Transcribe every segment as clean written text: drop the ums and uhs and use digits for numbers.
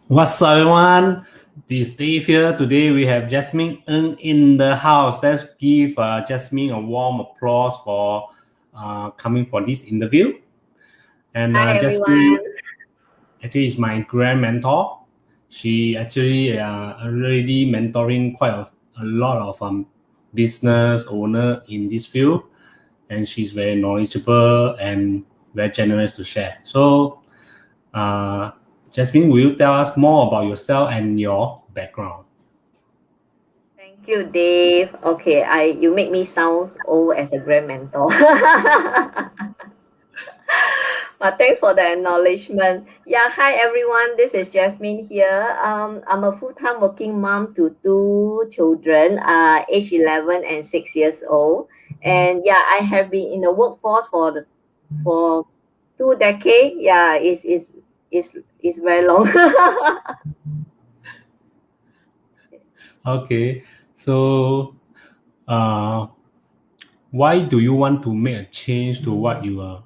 What's up, everyone? This is Dave here. Today we have Jasmine Ng in the house. Let's give Jasmine a warm applause for coming for this interview. And Hi Jasmine everyone. actually is my grand mentor. She actually already mentoring quite a lot of business owner in this field, and she's very knowledgeable and very generous to share. So, Jasmine, will you tell us more about yourself and your background? Thank you, Dave. Okay, you make me sound old as a grand mentor. But thanks for the acknowledgement. Yeah, hi everyone. This is Jasmine here. I'm a full-time working mom to two children, age 11 and 6 years old. And yeah, I have been in the workforce for 2 decades. Yeah, it's very long. Okay, so uh, why do you want to make a change to what you are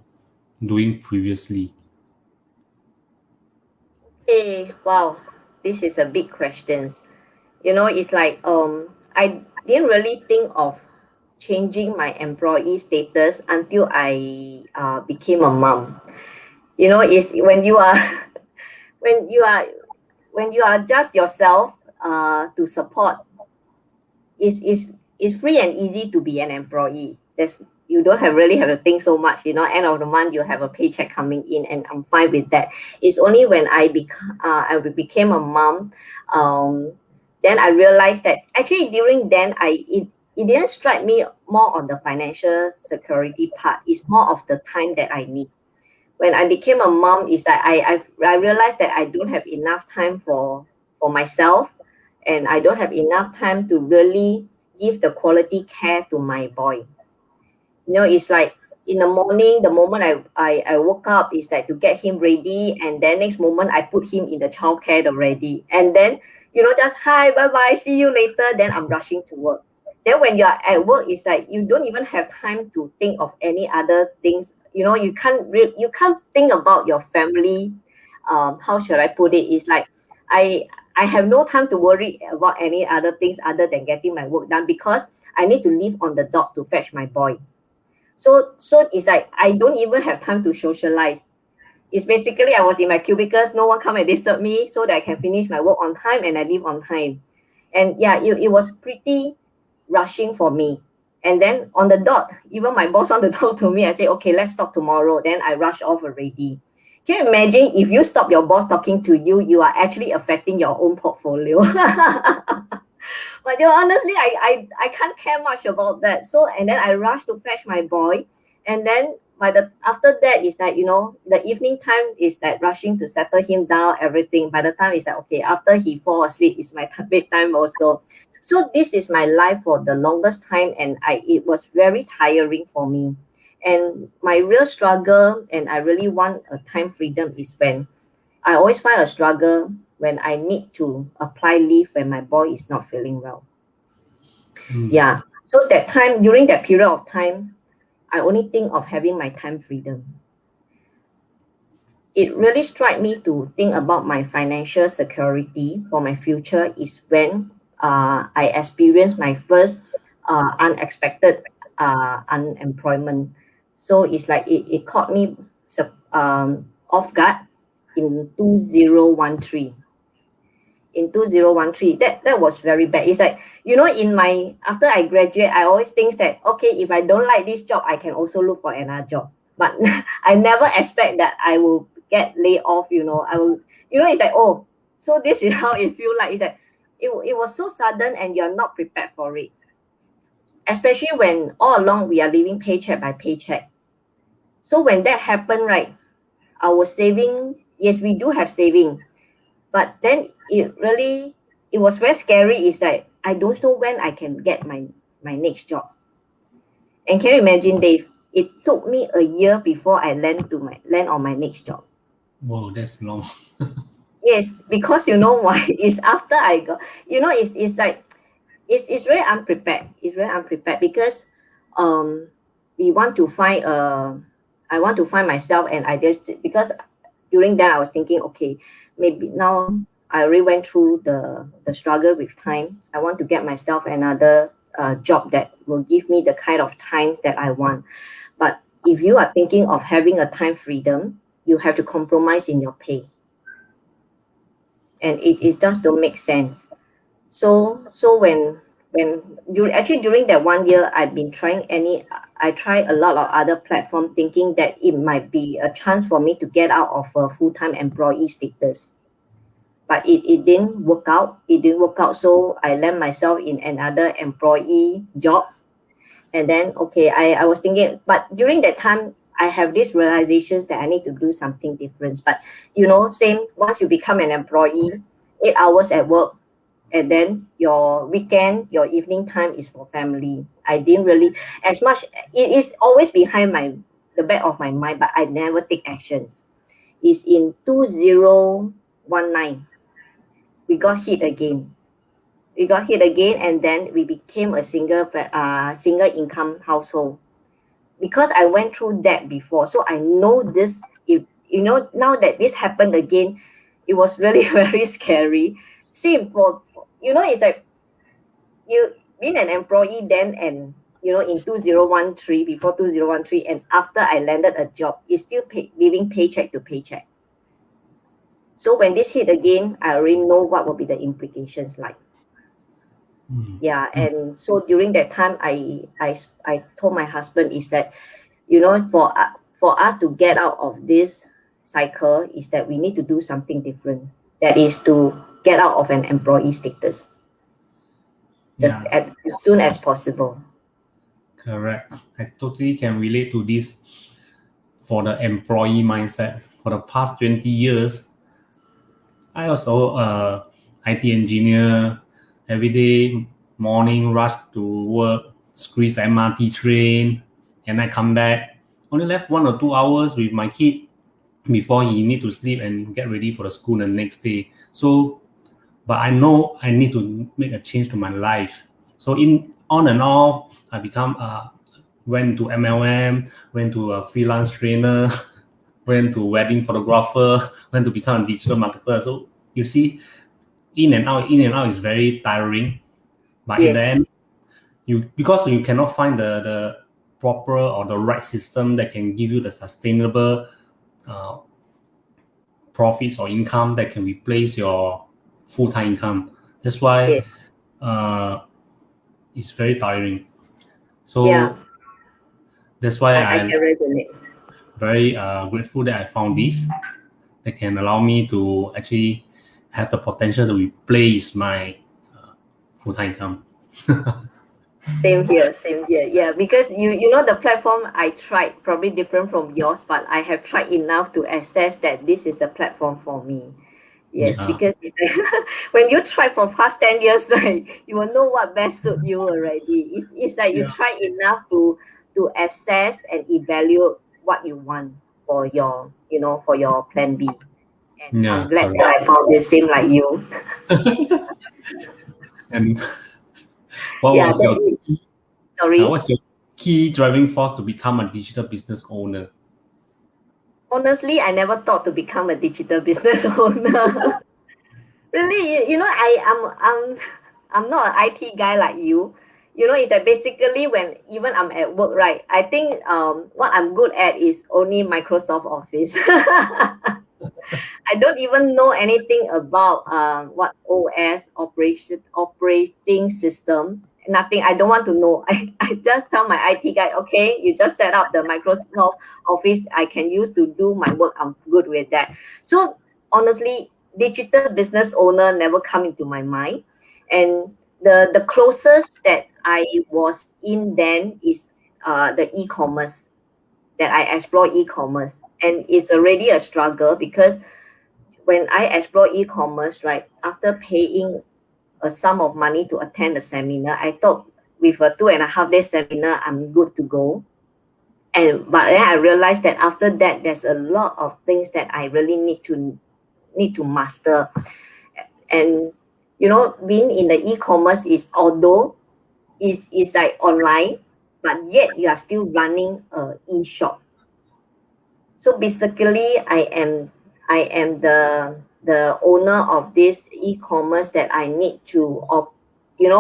doing previously? Hey, wow, this is a big question. It's like I didn't really think of changing my employee status until I became a mom. It's when you are when you are when you are just yourself to support. It's free and easy to be an employee. You don't really have to think so much. End of the month you have a paycheck coming in, and I'm fine with that. It's only when I became a mom, then I realized that actually during then it didn't strike me more on the financial security part. It's more of the time that I need. When I became a mom, is that I realized that I don't have enough time for myself, and I don't have enough time to really give the quality care to my boy. It's like in the morning, the moment I woke up, is like to get him ready, and then next moment I put him in the childcare already, and then just hi, bye bye, see you later. Then I'm rushing to work. Then when you're at work, it's like you don't even have time to think of any other things. You can't think about your family. How should I put it? It's like I I have no time to worry about any other things other than getting my work done, because I need to leave on the dot to fetch my boy. So it's like I don't even have time to socialize. It's basically I was in my cubicles, no one come and disturb me, so that I can finish my work on time and I leave on time. And yeah, it was pretty rushing for me. And then on the dot, even my boss want to talk to me. I say, okay, let's talk tomorrow. Then I rush off already. Can you imagine if you stop your boss talking to you, you are actually affecting your own portfolio. But honestly, I can't care much about that. So and then I rush to fetch my boy, and then by the after that is that the evening time is that rushing to settle him down, everything. By the time is that okay, after he fall asleep is my bedtime also. So this is my life for the longest time, and it was very tiring for me. And my real struggle, and I really want a time freedom, is when I always find a struggle when I need to apply leave when my boy is not feeling well. Mm. Yeah. So that time, during that period of time, I only think of having my time freedom. It really struck me to think about my financial security for my future is when I experienced my first unexpected unemployment. So it's like it caught me off guard in 2013. In 2013, that was very bad. It's like in my after I graduate, I always think that okay, if I don't like this job, I can also look for another job. But I never expect that I will get laid off. I will. It's like, oh, so this is how it feel like. Is that it was so sudden, and you're not prepared for it, especially when all along we are living paycheck by paycheck. So when that happened, right, our saving, yes, we do have saving, but then it was very scary. Is that I don't know when I can get my next job. And can you imagine, Dave, it took me a year before I land on my next job. Whoa, that's long. Yes, because you know why? It's after I got, it's like it's very unprepared. It's very unprepared because um we want to find I want to find myself, and I just because during that I was thinking, okay, maybe now I already went through the struggle with time. I want to get myself another job that will give me the kind of times that I want. But if you are thinking of having a time freedom, you have to compromise in your pay. And it just don't make sense. So when during that 1 year, I tried a lot of other platform thinking that it might be a chance for me to get out of a full-time employee status. But it didn't work out. So I land myself in another employee job. And then, okay, I was thinking, but during that time, I have these realizations that I need to do something different. But, same, once you become an employee, 8 hours at work, and then your weekend, your evening time is for family. I didn't really, as much, it is always behind the back of my mind, but I never take actions. It's in 2019, we got hit again. And then we became a single income household. Because I went through that before, so I know this. If now that this happened again, it was really very scary. Same for it's like you being an employee then, and in 2013, before 2013, and after I landed a job, it's still living paycheck to paycheck. So when this hit again, I already know what will be the implications like. Yeah, and so during that time, I told my husband is that, for us to get out of this cycle, is that we need to do something different. That is to get out of an employee status as soon as possible. Correct. I totally can relate to this for the employee mindset. For the past 20 years, I also IT engineer. Every day morning rush to work, squeeze MRT train, and I come back. Only left 1 or 2 hours with my kid before he need to sleep and get ready for the school the next day. So, but I know I need to make a change to my life. So on and off, I become went to MLM, went to a freelance trainer, went to wedding photographer, went to become a digital marketer. So you see, in and out is very tiring. But in the end, because you cannot find the proper or the right system that can give you the sustainable profits or income that can replace your full-time income. That's why it's very tiring. So that's why I can resonate. Very grateful that I found this that can allow me to actually have the potential to replace my full-time income. Same here. Yeah, because the platform I tried probably different from yours, but I have tried enough to assess that this is the platform for me. Yes, because when you try for past 10 years, right, you will know what best suit you already. It's like you try enough to assess and evaluate what you want for your plan B. And I'm glad that I found the same like you. And what's your key driving force to become a digital business owner? Honestly, I never thought to become a digital business owner. Really, I'm not an IT guy like you. It's that basically when even I'm at work, right? I think what I'm good at is only Microsoft Office. I don't even know anything about what OS operating system. Nothing. I don't want to know. I just tell my IT guy, okay, you just set up the Microsoft Office I can use to do my work. I'm good with that. So honestly, digital business owner never come into my mind. And the closest that I was in then is the e-commerce, that I explore e-commerce. And it's already a struggle because when I explore e-commerce, right, after paying a sum of money to attend the seminar, I thought with a 2.5-day seminar, I'm good to go. But then I realized that after that, there's a lot of things that I really need to master. And being in the e-commerce is, although is like online, but yet you are still running a e-shop. So basically, I am the the owner of this e-commerce that I need to,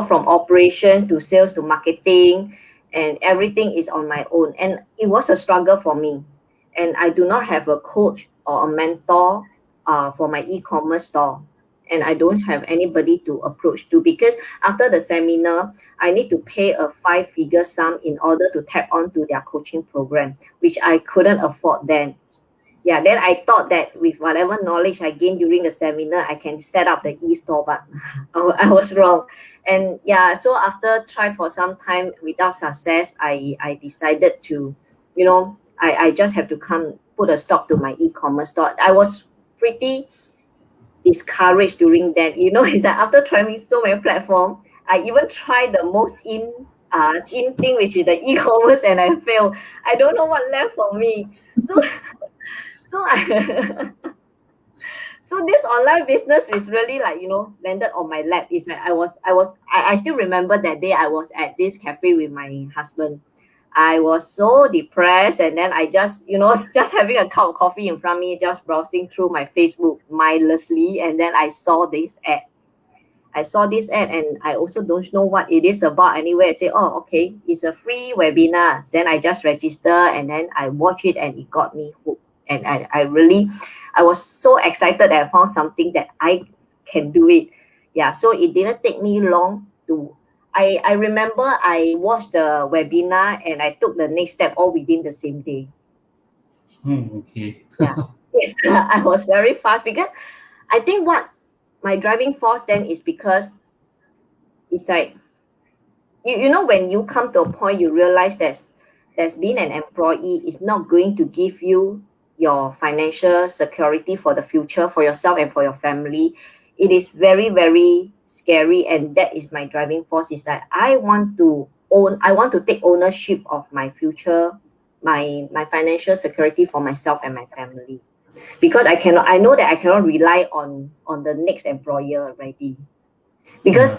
from operations to sales to marketing, and everything is on my own. And it was a struggle for me. And I do not have a coach or a mentor for my e-commerce store. And I don't have anybody to approach to, because after the seminar, I need to pay a 5-figure sum in order to tap onto their coaching program, which I couldn't afford then. Yeah, then I thought that with whatever knowledge I gained during the seminar, I can set up the e-store, but I was wrong. And yeah, so after try for some time without success, I decided to, I just have to put a stop to my e-commerce store. I was pretty discouraged during that. Is that after trying so many platforms, I even tried the most in thing, which is the e-commerce, and I failed. I don't know what left for me. So I so this online business is really landed on my lap. It's like I still remember that day I was at this cafe with my husband. I was so depressed, and then I just just having a cup of coffee in front of me, just browsing through my Facebook mindlessly, and then I saw this ad. And I also don't know what it is about anyway. I say, oh, okay, it's a free webinar. Then I just register, and then I watch it, and it got me hooked. And I was so excited that I found something that I can do it. Yeah, so it didn't take me long to, I remember I watched the webinar and I took the next step all within the same day. Okay. Yeah, yes, I was very fast, because I think what my driving force then is because it's like, when you come to a point, you realize that being an employee is not going to give you your financial security for the future, for yourself and for your family. It is very, very scary, and that is my driving force, is that I want to take ownership of my future, my financial security for myself and my family, because I know that I cannot rely on the next employer already, because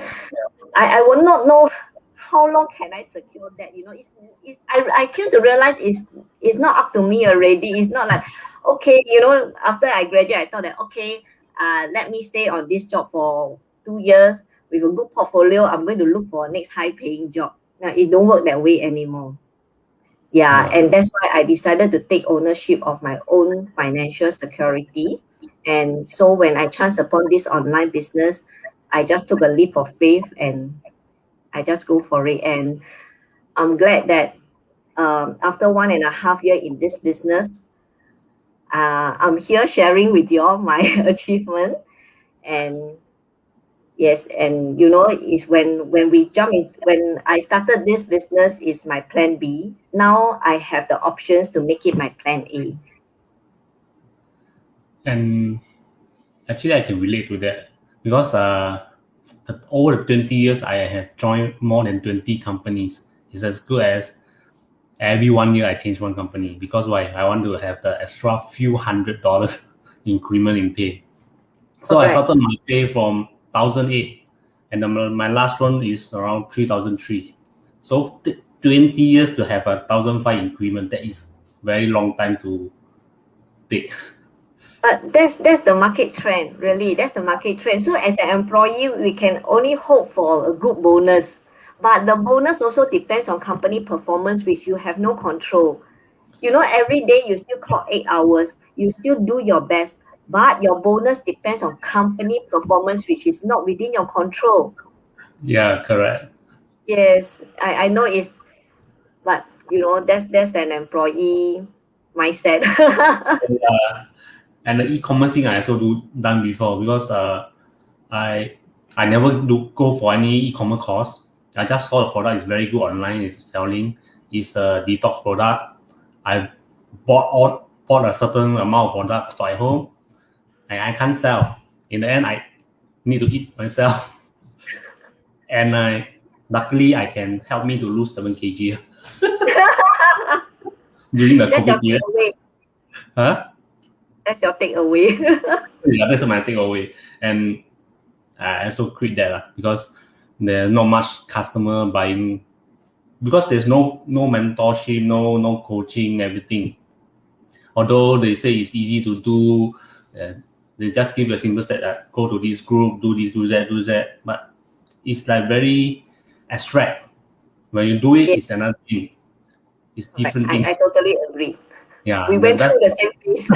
I will not know how long can I secure that. I came to realize it's not up to me already. It's not like, okay, after I graduate, I thought that, okay, let me stay on this job for 2 years with a good portfolio. I'm going to look for a next high paying job. Now it don't work that way anymore. Yeah, and that's why I decided to take ownership of my own financial security. And so when I chanced upon this online business, I just took a leap of faith and I just go for it. And I'm glad that after 1.5 years in this business, I'm here sharing with you all my achievement. And yes, and is when I started this business, is my plan B. Now I have the options to make it my plan A. And actually, I can relate to that, because over the 20 years, I have joined more than 20 companies. It's as good as every 1 year I change one company. Because why? I want to have the extra few $100 increment in pay. So I started my pay from 1,008, and my last one is around 3,003. So 20 years to have 1,005 increment, that is very long time to take. But that's the market trend, really. That's the market trend. So as an employee, we can only hope for a good bonus. But the bonus also depends on company performance, which you have no control. Every day you still clock 8 hours. You still do your best. But your bonus depends on company performance, which is not within your control. Yeah, correct. Yes, I know but that's an employee mindset. And the e-commerce thing I also done before, because I never go for any e-commerce course. I just saw the product is very good online. It's selling. It's a detox product. I bought a certain amount of product store at home, and I can't sell. In the end, I need to eat myself. And luckily I can help me to lose 7 kg during the That's your COVID period. takeaway. Huh? That's your takeaway. Yeah, that's my takeaway. And I also quit that because there's not much customer buying, because there's no mentorship, no coaching, everything. Although they say it's easy to do, They just give you a simple step that go to this group, do this, do that. But it's like very abstract. When you do it, Yes. it's another thing. It's Right. different thing. I totally agree. Yeah, We went through the same phase.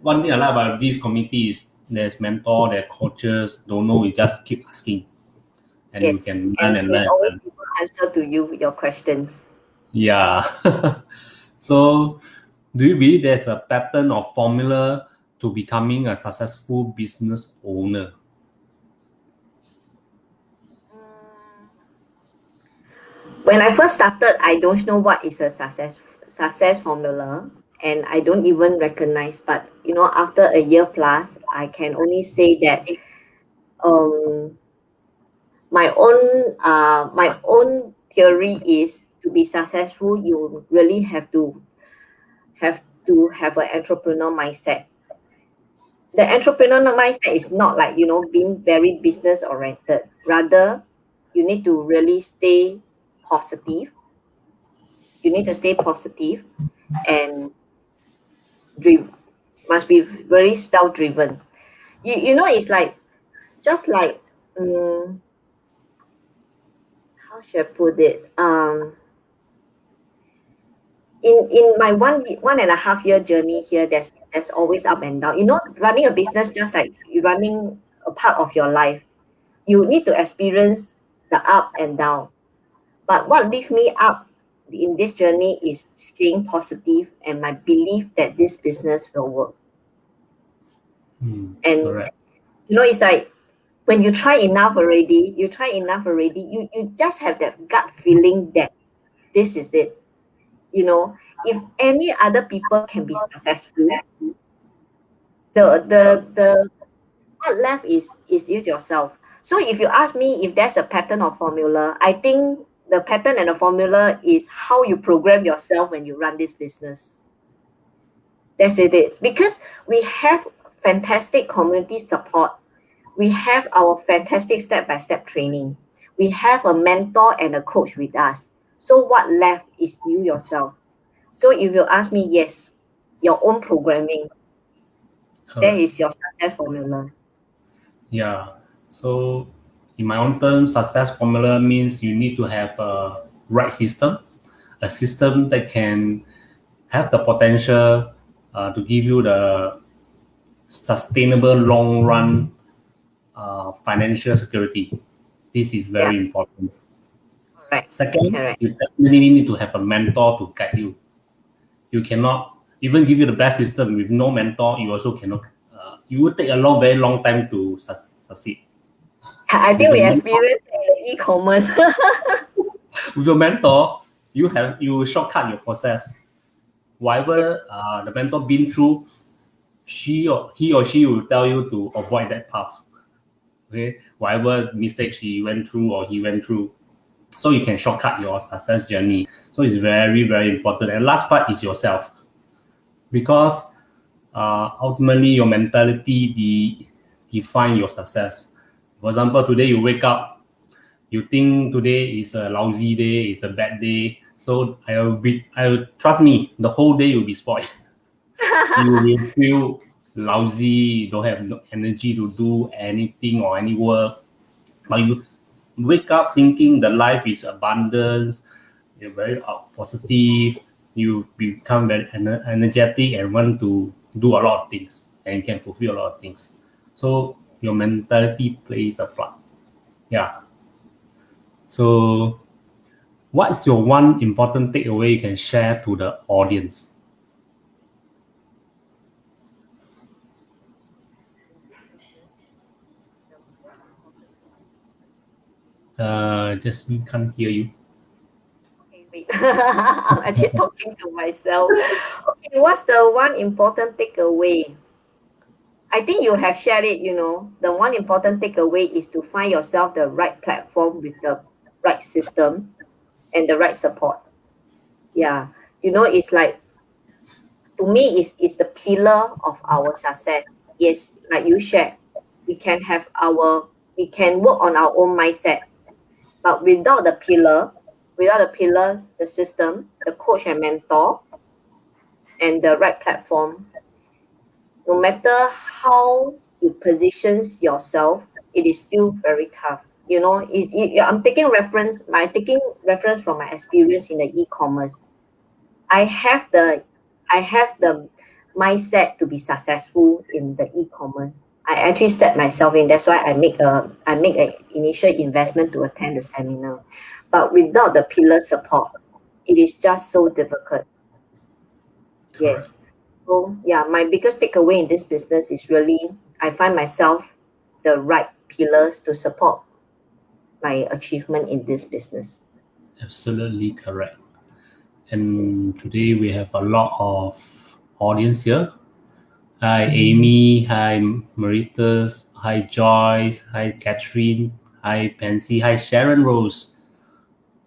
One thing I like about this community is there's mentor, there's coaches. Don't know, you just keep asking, and you Yes, can learn and and there's learn. always people answer to you your questions. Yeah. So, do you believe there's a pattern or formula to becoming a successful business owner? When I first started, I don't know what is a success formula, and I don't even recognize. But after a year plus, I can only say that um, my own theory is to be successful, you really have an entrepreneur mindset. The entrepreneurial mindset is not like being very business oriented. Rather, you need to really stay positive. You need to stay positive and driven. Must be very self driven. It's like just like how should I put it? In my 1.5 year journey here, there's always up and down. Running a business just like you running a part of your life. You need to experience the up and down. But what lifts me up in this journey is staying positive and my belief that this business will work. And Correct. it's like when you try enough already, you just have that gut feeling that this is it. If any other people can be successful, the what left is you yourself. So if you ask me if there's a pattern or formula, I think the pattern and the formula is how you program yourself when you run this business. That's it. Because we have fantastic community support. We have our fantastic step-by-step training. We have a mentor and a coach with us. So what left is you yourself. So if you ask me, yes, your own programming, that Correct. is your success formula. Yeah. So, in my own terms, success formula means you need to have a right system, a system that can have the potential to give you the sustainable long run financial security. This is Yeah, very important. correct. Second, Correct. you definitely need to have a mentor to guide you. You cannot even give you the best system with no mentor. You also cannot. You will take a very long time to succeed. I think With we your mentor, experienced in the e-commerce. with your mentor, you shortcut your process. Whatever the mentor been through, he or she will tell you to avoid that path. Okay, whatever mistake she went through or he went through, so you can shortcut your success journey. So it's very very important. And last part is yourself, because ultimately your mentality define your success. For example, today you wake up, you think today is a lousy day, it's a bad day. So I will trust me, the whole day will be spoiled. You will feel lousy, you don't have no energy to do anything or any work. But you wake up thinking the life is abundance, you're very positive, you become very energetic and want to do a lot of things and you can fulfill a lot of things. So your mentality plays a part. Yeah. So what's your one important takeaway you can share to the audience? Just we can't hear you. Okay, wait. I'm actually talking to myself. Okay, what's the one important takeaway? I think you have shared it, the one important takeaway is to find yourself the right platform with the right system and the right support. Yeah. It's like, to me, it's the pillar of our success. Yes, like you shared, we can work on our own mindset, but without the pillar, the system, the coach and mentor, and the right platform, no matter how you position yourself, it is still very tough. You know, I'm taking reference from my experience in the e-commerce. I have the I have the mindset to be successful in the e-commerce. I actually set myself in. That's why I make an initial investment to attend the seminar. But without the pillar support, it is just so difficult. Correct. Yes. So yeah, my biggest takeaway in this business is really I find myself the right pillars to support my achievement in this business. Absolutely correct. Yes. And today we have a lot of audience here. Hi Amy, hi Maritas, hi Joyce, hi Catherine, hi Pansy, hi Sharon Rose,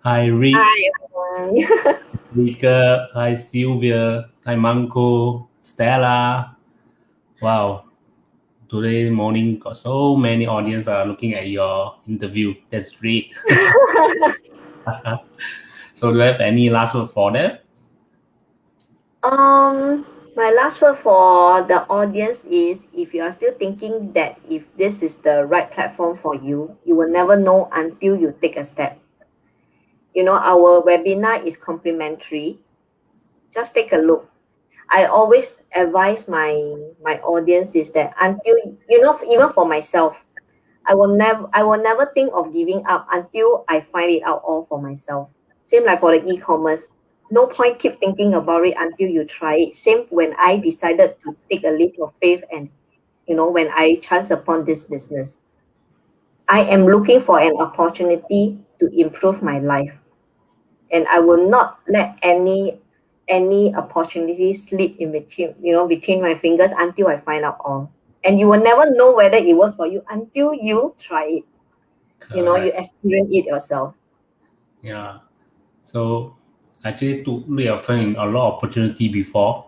hi Rick, Hi everyone. Rika, hi Sylvia, hi Manko, Stella. Wow, today morning got so many audience are looking at your interview. That's great. So do you have any last word for them? Um, my last word for the audience is if you are still thinking that if this is the right platform for you, you will never know until you take a step. You know, our webinar is complimentary. Just take a look. I always advise my audience is that until you know, even for myself, I will never think of giving up until I find it out all for myself. Same like for the e-commerce. No point keep thinking about it until you try it. Same when I decided to take a leap of faith and when I chance upon this business. I am looking for an opportunity to improve my life. And I will not let any opportunity slip in between my fingers until I find out all. And you will never know whether it works for you until you try it. You Correct. experience it yourself. Yeah. So actually to we have found a lot of opportunity before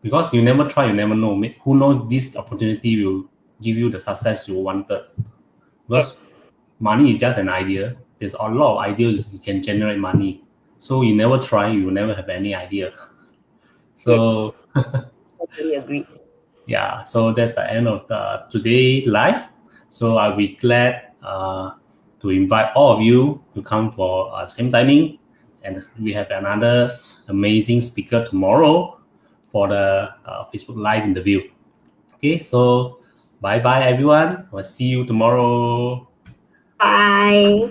because you never try, you never know. Who knows this opportunity will give you the success you wanted. Because Yes. money is just an idea. There's a lot of ideas you can generate money. So you never try, you will never have any idea. Yes. So Totally agree. yeah, so that's the end of the today live. So I'll be glad to invite all of you to come for same timing, and we have another amazing speaker tomorrow for the Facebook Live interview. Okay, so bye bye everyone. We'll see you tomorrow. Bye.